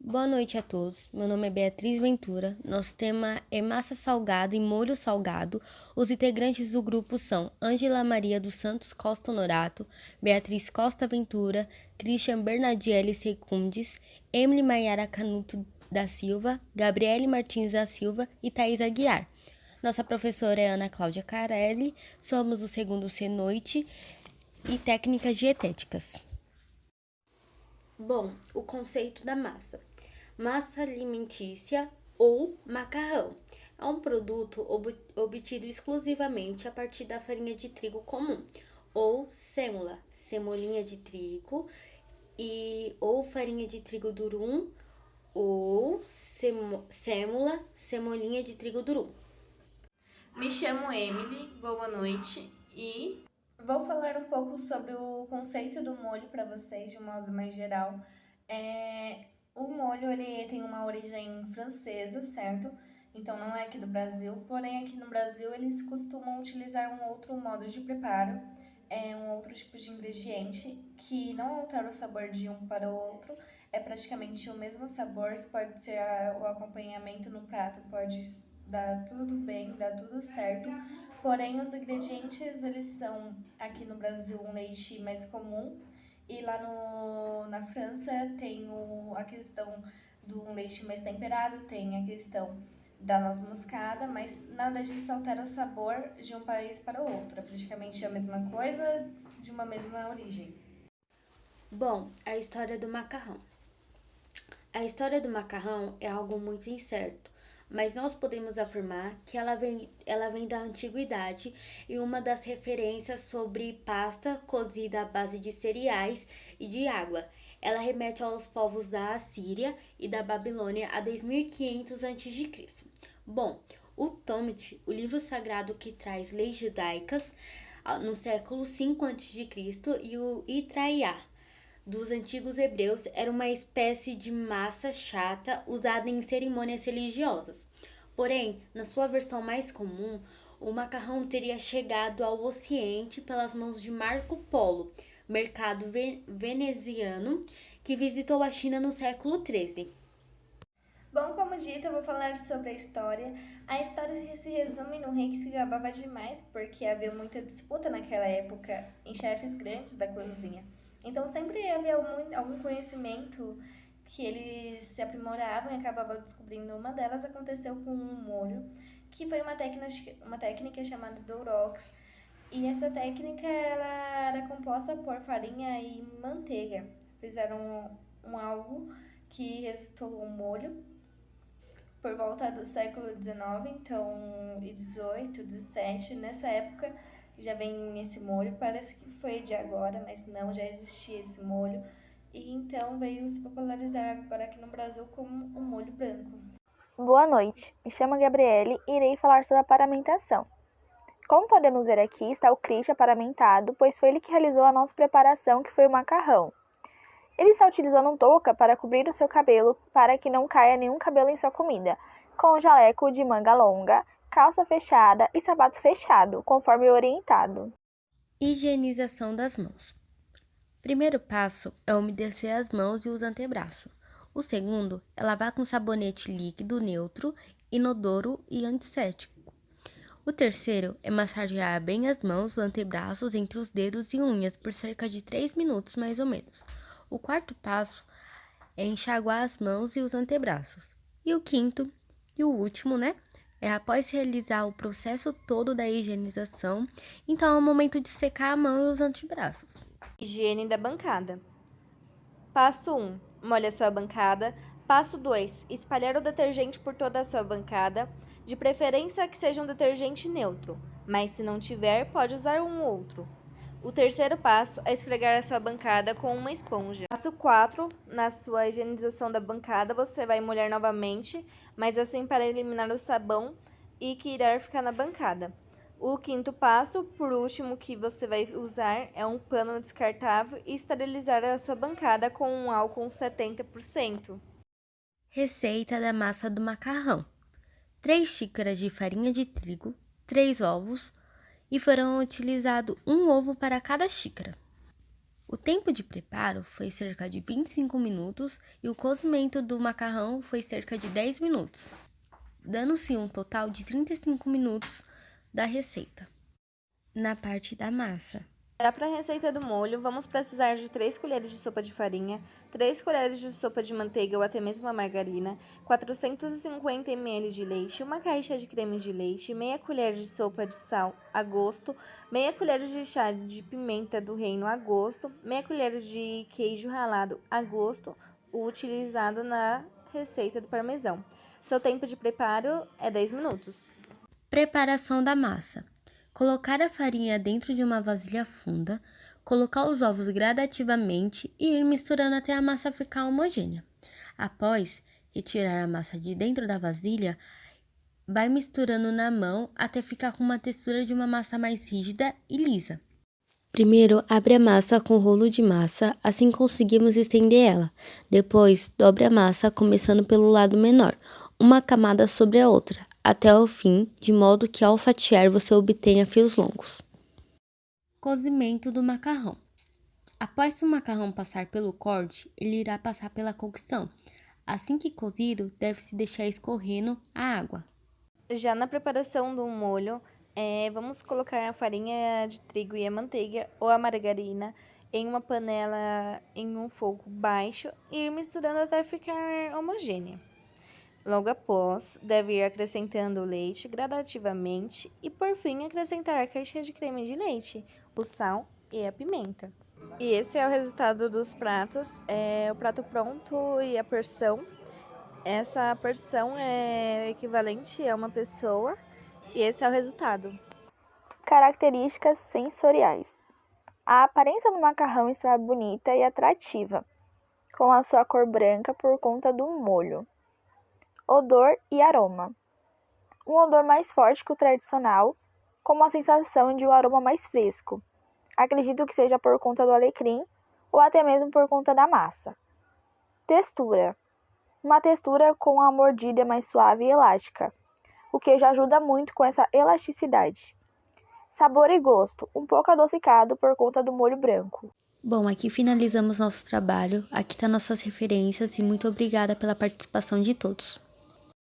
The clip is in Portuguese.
Boa noite a todos. Meu nome é Beatriz Ventura. Nosso tema é massa salgada e molho salgado. Os integrantes do grupo são Ângela Maria dos Santos Costa Honorato, Beatriz Costa Ventura, Christian Bernardielli Secundes, Emily Maiara Canuto da Silva, Gabriele Martins da Silva e Thaís Aguiar. Nossa professora é Ana Cláudia Carelli. Somos o segundo C Noite e Técnicas Dietéticas. Bom, o conceito da massa. Massa alimentícia ou macarrão é um produto obtido exclusivamente a partir da farinha de trigo comum, ou sêmola, semolinha de trigo, ou farinha de trigo durum, ou sêmola, semolinha de trigo durum. Me chamo Emily, boa noite, e vou falar um pouco sobre o conceito do molho para vocês de um modo mais geral. O molho ele tem uma origem francesa, certo? Então não é aqui do Brasil, porém aqui no Brasil eles costumam utilizar um outro modo de preparo, um outro tipo de ingrediente que não altera o sabor de um para o outro, é praticamente o mesmo sabor, que pode ser o acompanhamento no prato, pode dar tudo bem, dar tudo certo. Porém, os ingredientes, eles são, aqui no Brasil, um leite mais comum, e lá na França tem a questão do leite mais temperado, tem a questão da noz moscada, mas nada disso altera o sabor de um país para o outro. É praticamente a mesma coisa, de uma mesma origem. Bom, a história do macarrão. A história do macarrão é algo muito incerto, mas nós podemos afirmar que ela vem da antiguidade e uma das referências sobre pasta cozida à base de cereais e de água. Ela remete aos povos da Assíria e da Babilônia a 2500 a.C. Bom, o Talmud, o livro sagrado que traz leis judaicas, no século 5 a.C., e o Itraiá, dos antigos hebreus, era uma espécie de massa chata usada em cerimônias religiosas. Porém, na sua versão mais comum, o macarrão teria chegado ao Ocidente pelas mãos de Marco Polo, mercado veneziano, que visitou a China no século XIII. Bom, como dito, eu vou falar sobre a história. A história se resume num rei que se gabava demais porque havia muita disputa naquela época em chefes grandes da cozinha. Então sempre havia algum conhecimento que eles se aprimoravam e acabavam descobrindo. Uma delas aconteceu com um molho, que foi uma técnica chamada Dourox. E essa técnica ela era composta por farinha e manteiga. Fizeram algo que resultou um molho por volta do século XIX, então, e XVIII, XVII, nessa época já vem esse molho, parece que foi de agora, mas não, já existia esse molho, e então veio se popularizar agora aqui no Brasil como o molho branco. Boa noite, me chamo Gabriele e irei falar sobre a paramentação. Como podemos ver aqui, está o Christian paramentado, pois foi ele que realizou a nossa preparação, que foi o macarrão. Ele está utilizando touca para cobrir o seu cabelo, para que não caia nenhum cabelo em sua comida, com um jaleco de manga longa, calça fechada e sapato fechado, conforme orientado. Higienização das mãos. Primeiro passo é umedecer as mãos e os antebraços. O segundo é lavar com sabonete líquido neutro, inodoro e antisséptico. O terceiro é massagear bem as mãos, os antebraços, entre os dedos e unhas por cerca de 3 minutos mais ou menos. O quarto passo é enxaguar as mãos e os antebraços. E o quinto e o último, é após realizar o processo todo da higienização, então é o momento de secar a mão e os antebraços. Higiene da bancada. Passo 1. Molhe a sua bancada. Passo 2. Espalhar o detergente por toda a sua bancada, de preferência que seja um detergente neutro, mas se não tiver, pode usar um outro. O terceiro passo é esfregar a sua bancada com uma esponja. Passo 4. Na sua higienização da bancada, você vai molhar novamente, mas assim para eliminar o sabão e que irá ficar na bancada. O quinto passo, por último, que você vai usar é um pano descartável e esterilizar a sua bancada com um álcool 70%. Receita da massa do macarrão: 3 xícaras de farinha de trigo, 3 ovos, e foram utilizados um ovo para cada xícara. O tempo de preparo foi cerca de 25 minutos e o cozimento do macarrão foi cerca de 10 minutos, dando-se um total de 35 minutos da receita. Na parte da massa. Já para a receita do molho, vamos precisar de 3 colheres de sopa de farinha, 3 colheres de sopa de manteiga ou até mesmo a margarina, 450 ml de leite, uma caixa de creme de leite, meia colher de sopa de sal a gosto, meia colher de chá de pimenta do reino a gosto, meia colher de queijo ralado a gosto, utilizado na receita do parmesão. Seu tempo de preparo é 10 minutos. Preparação da massa. Colocar a farinha dentro de uma vasilha funda, colocar os ovos gradativamente e ir misturando até a massa ficar homogênea. Após retirar a massa de dentro da vasilha, vai misturando na mão até ficar com uma textura de uma massa mais rígida e lisa. Primeiro, abre a massa com o rolo de massa, assim conseguimos estender ela. Depois, dobre a massa, começando pelo lado menor, uma camada sobre a outra, até o fim, de modo que ao fatiar você obtenha fios longos. Cozimento do macarrão. Após o macarrão passar pelo corte, ele irá passar pela cocção. Assim que cozido, deve-se deixar escorrendo a água. Já na preparação do molho, vamos colocar a farinha de trigo e a manteiga ou a margarina em uma panela em um fogo baixo e ir misturando até ficar homogênea. Logo após, deve ir acrescentando o leite gradativamente e, por fim, acrescentar a caixa de creme de leite, o sal e a pimenta. E esse é o resultado dos pratos, o prato pronto e a porção. Essa porção é equivalente a uma pessoa e esse é o resultado. Características sensoriais. A aparência do macarrão está bonita e atrativa, com a sua cor branca por conta do molho. Odor e aroma. Um odor mais forte que o tradicional, com uma sensação de um aroma mais fresco. Acredito que seja por conta do alecrim ou até mesmo por conta da massa. Textura. Uma textura com a mordida mais suave e elástica, o que já ajuda muito com essa elasticidade. Sabor e gosto, um pouco adocicado por conta do molho branco. Bom, aqui finalizamos nosso trabalho, aqui tá nossas referências e muito obrigada pela participação de todos.